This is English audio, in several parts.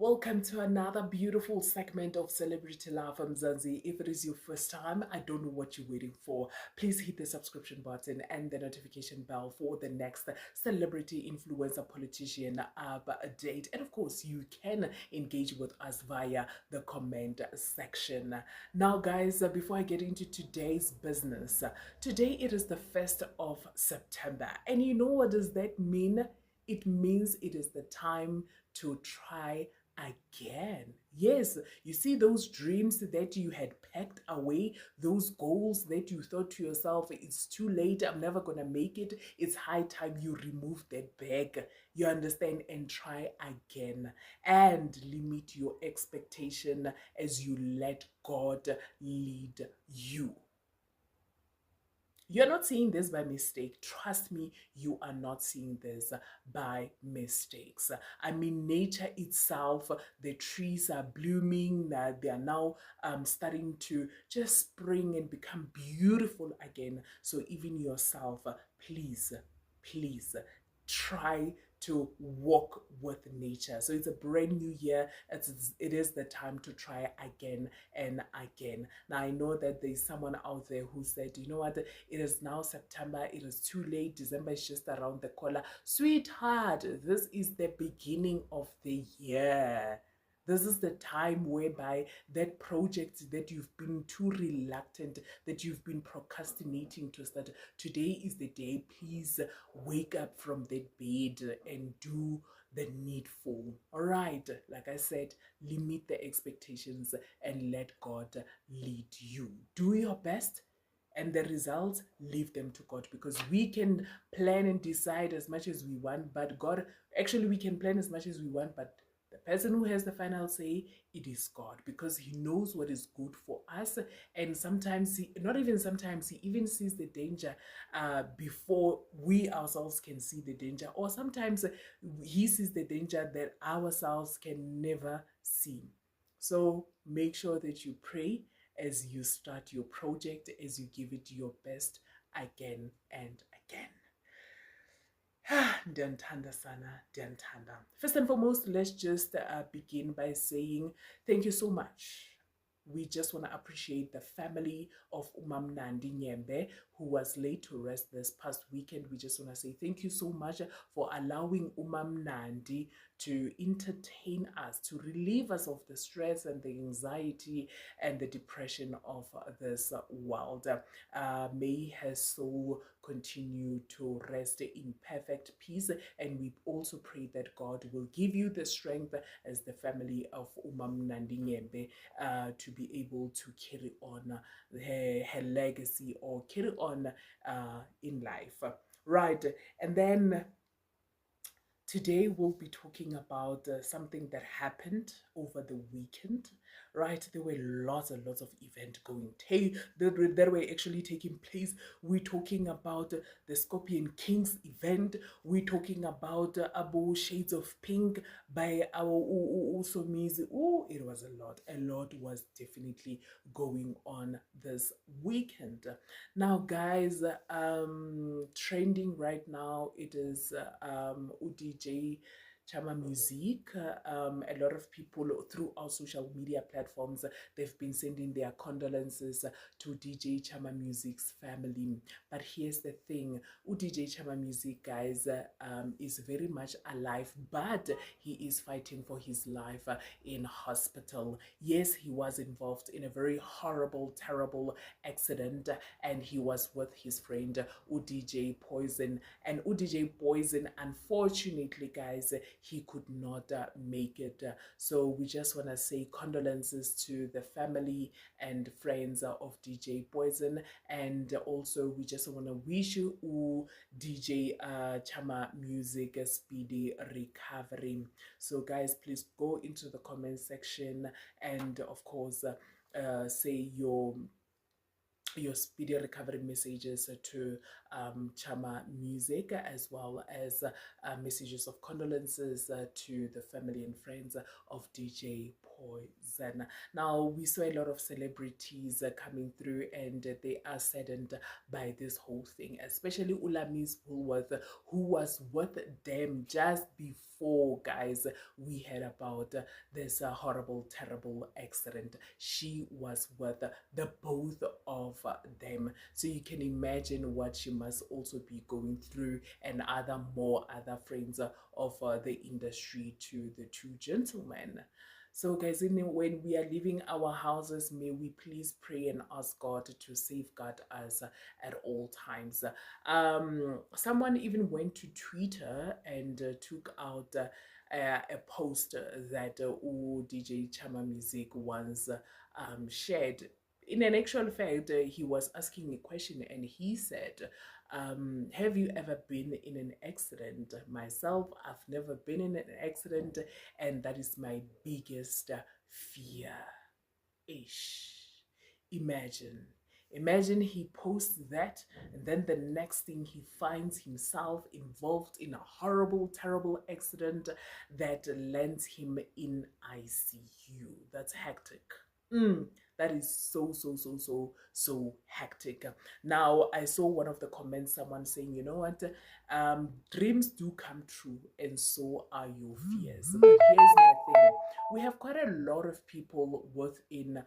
Welcome to another beautiful segment of Celebrity Love from Zanzi. If it is your first time, I don't know what you're waiting for. Please hit the subscription button and the notification bell for the next celebrity, influencer, politician update. And of course, you can engage with us via the comment section. Now, guys, before I get into today's business, today it is the 1st of September. And you know what does that mean? It means it is the time to try again. Yes, you see those dreams that you had packed away, those goals that you thought to yourself, it's too late, I'm never gonna make it. It's high time you remove that bag, you understand, and try again. And limit your expectation as you let God lead you. You're not seeing this by mistake. Trust me, you are not seeing this by mistakes. I mean, nature itself, the trees are blooming, they are now starting to just spring and become beautiful again. So even yourself, please, please try to walk with nature. So it's a brand new year. It is the time to try again and again. Now I know that there's someone out there who said, you know what, it is now September, it is too late, December is just around the corner. Sweetheart, this is the beginning of the year. This is the time whereby that project that you've been too reluctant, that you've been procrastinating to start, today is the day. Please wake up from that bed and do the needful. All right, like I said, limit the expectations and let God lead you. Do your best, and the results, leave them to God, because we can plan and decide as much as we want, but God, actually we can plan as much as we want, but the person who has the final say, it is God, because he knows what is good for us. And sometimes not even sometimes, he even sees the danger before we ourselves can see the danger, or sometimes he sees the danger that ourselves can never see. So make sure that you pray as you start your project, as you give it your best again and again. Ndiyanthanda sana, ndiyanthanda. First and foremost, let's just begin by saying thank you so much. We just want to appreciate the family of Umamnandi Nyembe, who was laid to rest this past weekend. We just want to say thank you so much for allowing Umamnandi to entertain us, to relieve us of the stress and the anxiety and the depression of this world. May her soul continue to rest in perfect peace, and we also pray that God will give you the strength as the family of Umamnandi Nyembe to be able to carry on her legacy, or carry on in life. Right, and then today we'll be talking about something that happened over the weekend, right? There were lots and lots of events going that were actually taking place. We're talking about the Scorpion Kings event. We're talking about Abo Shades of Pink by our Usomizi. Oh, it was a lot. A lot was definitely going on this weekend. Now, guys, trending right now, it is DJ chymamusique. A lot of people through our social media platforms, they've been sending their condolences to DJ chymamusique's family. But here's the thing, DJ chymamusique, guys, is very much alive, but he is fighting for his life in hospital. Yes, he was involved in a very horrible, terrible accident, and he was with his friend DJ Poizen. And DJ Poizen, unfortunately, guys, he could not make it. So we just want to say condolences to the family and friends of DJ Poizen, and also we just want to wish you DJ chymamusique a speedy recovery. So guys, please go into the comment section and of course say your speedy recovery messages to chymamusique, as well as messages of condolences to the family and friends of DJ Poizen. Now, we saw a lot of celebrities coming through, and they are saddened by this whole thing, especially Ulamis Woolworth, who was with them just before before, guys, we heard about this horrible, terrible accident. She was with the both of them. So you can imagine what she must also be going through, and other friends of the industry to the two gentlemen. So, guys, when we are leaving our houses, may we please pray and ask God to safeguard us at all times. Someone even went to Twitter and took out a post that DJ chymamusique once shared. In an actual fact, he was asking a question and he said, have you ever been in an accident? Myself, I've never been in an accident, and that is my biggest fear. Ish. Imagine. Imagine he posts that, and then the next thing he finds himself involved in a horrible, terrible accident that lands him in ICU. That's hectic. That is so hectic. Now, I saw one of the comments, someone saying, you know what, dreams do come true, and so are your fears. But here's my thing: we have quite a lot of people within,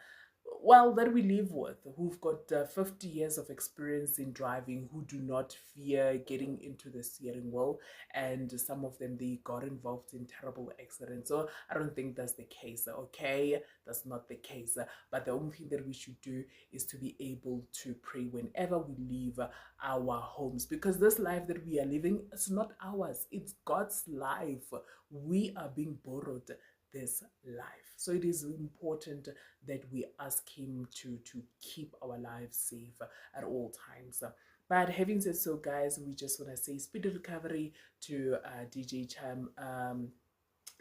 well, that we live with, who've got 50 years of experience in driving, who do not fear getting into the steering wheel, and some of them, they got involved in terrible accidents. So I don't think that's the case. Okay, that's not the case. But the only thing that we should do is to be able to pray whenever we leave our homes, because this life that we are living, it's not ours, it's God's life. We are being borrowed this life. So it is important that we ask him to keep our lives safe at all times. But having said so, guys, we just want to say speedy recovery to DJ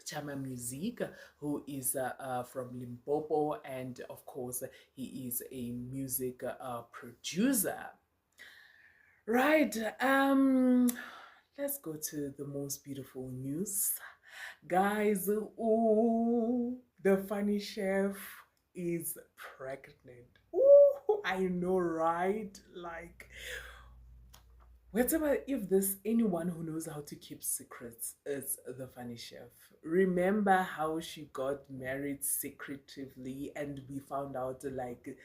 chymamusique, who is from Limpopo, and of course he is a music producer. Right, let's go to the most beautiful news. Guys, ooh, the funny chef is pregnant. Ooh, I know, right? Like, whatever, if there's anyone who knows how to keep secrets, it's the funny chef. Remember how she got married secretively and we found out like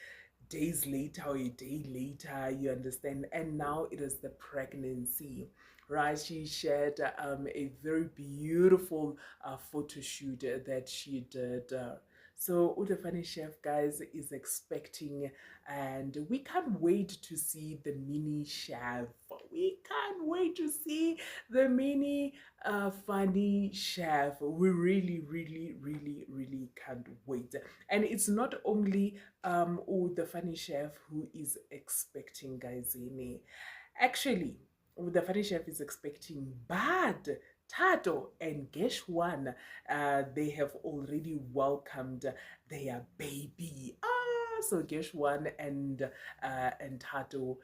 days later or a day later, you understand? And now it is the pregnancy, right? She shared a very beautiful photo shoot that she did. So the funny chef, guys, is expecting, and we can't wait to see the mini chef. We can't wait to see the mini funny chef. We really can't wait. And it's not only the funny chef who is expecting, guys. Actually, the funny chef is expecting Bad, Tato, and Geshwan. They have already welcomed their baby. So Geshwan and Tato,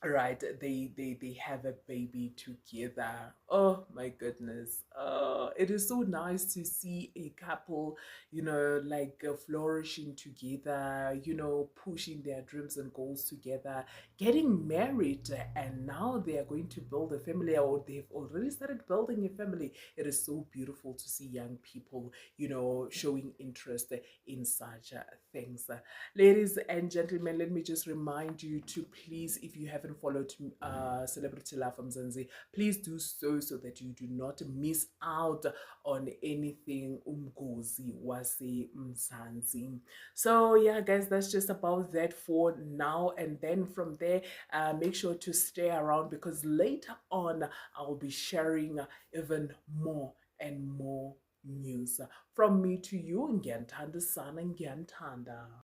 right, they have a baby together. Oh my goodness. It is so nice to see a couple, like flourishing together, pushing their dreams and goals together, getting married, and now they are going to build a family, or they've already started building a family. It is so beautiful to see young people, showing interest in such things. Ladies and gentlemen, let me just remind you to please, if you haven't followed Celebrity Love from Zanzi, please do so that you do not miss out on anything umgozi wase mzansi. So yeah, guys, that's just about that for now. And then from there, make sure to stay around, because later on I'll be sharing even more and more news from me to you. Ngiyanthanda sana, ngiyanthanda.